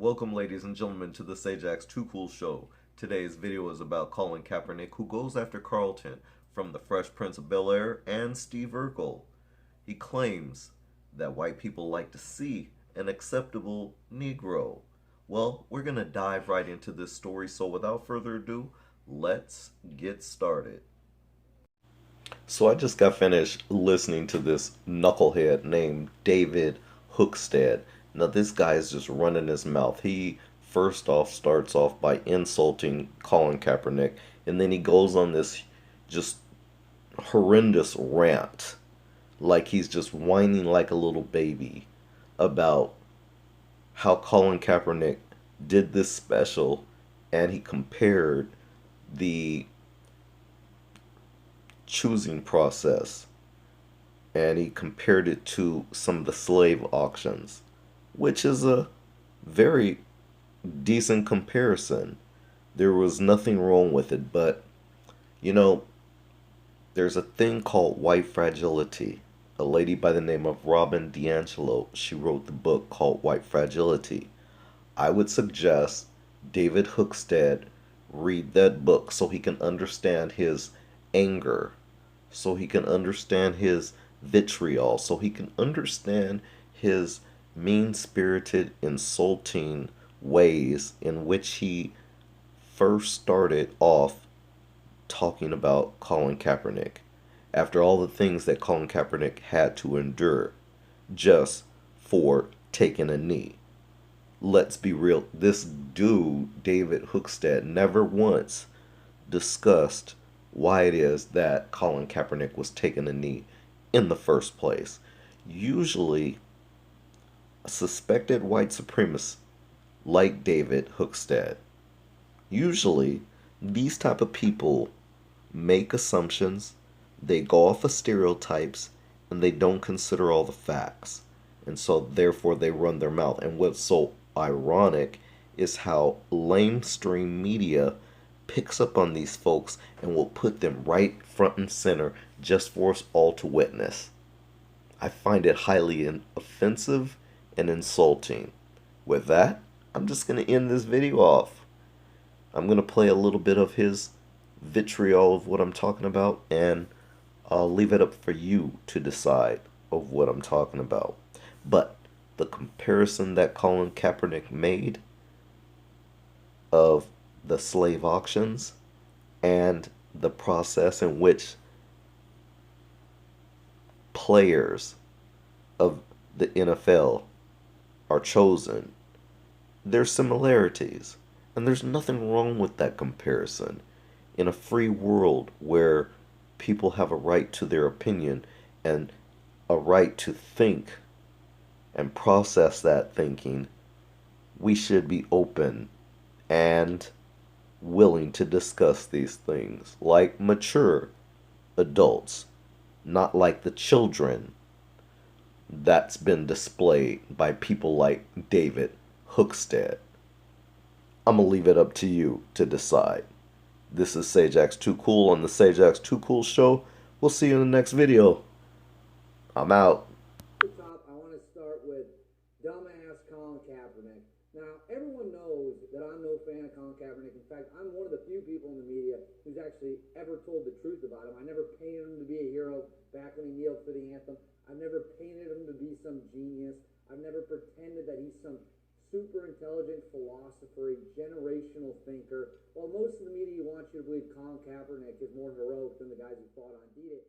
Welcome, ladies and gentlemen, to the Sajax Too Cool Show. Today's video is about Colin Kaepernick, who goes after Carlton from The Fresh Prince of Bel-Air and Steve Urkel. He claims that white people like to see an acceptable Negro. Well, we're going to dive right into this story, so without further ado, let's get started. So I just got finished listening to this knucklehead named David Hookstead. Now this guy is just running his mouth. He first off starts off by insulting Colin Kaepernick, and then he goes on this just horrendous rant, like he's just whining like a little baby about how Colin Kaepernick did this special, and he compared the choosing process and he compared it to some of the slave auctions, which is a very decent comparison. There was nothing wrong with it, but you know, there's a thing called white fragility. A lady by the name of Robin DiAngelo, she wrote the book called White Fragility. I would suggest David Hookstead read that book so he can understand his anger, so he can understand his vitriol, so he can understand his mean-spirited, insulting ways in which he first started off talking about Colin Kaepernick. After all the things that Colin Kaepernick had to endure just for taking a knee. Let's be real, this dude, David Hookstead, never once discussed why it is that Colin Kaepernick was taking a knee in the first place. Usually, suspected white supremacists like David Hookstead, usually these type of people make assumptions, they go off of stereotypes, and they don't consider all the facts. And so therefore they run their mouth. And what's so ironic is how lamestream media picks up on these folks and will put them right front and center just for us all to witness. I find it highly offensive and insulting. With that, I'm just going to end this video off. I'm going to play a little bit of his vitriol of what I'm talking about, and I'll leave it up for you to decide of what I'm talking about. But the comparison that Colin Kaepernick made of the slave auctions and the process in which players of the NFL are chosen, there's similarities, and there's nothing wrong with that comparison. In a free world where people have a right to their opinion and a right to think and process that thinking, we should be open and willing to discuss these things like mature adults, not like the children that's been displayed by people like David Hookstead. I'm gonna leave it up to you to decide. This is Sajax Too Cool on the Sajax Too Cool Show. We'll see you in the next video. I'm out. I want to start with dumbass Colin Kaepernick. Now, everyone knows that I'm no fan of Colin Kaepernick. In fact, I'm one of the few people in the media who's actually ever told the truth about him. I never painted him to be a hero back when he kneeled for the anthem. I've never painted him to be some genius. I've never pretended that he's some super intelligent philosopher, generational thinker. While most of the media wants you to believe Colin Kaepernick is more heroic than the guys who fought on D-Day.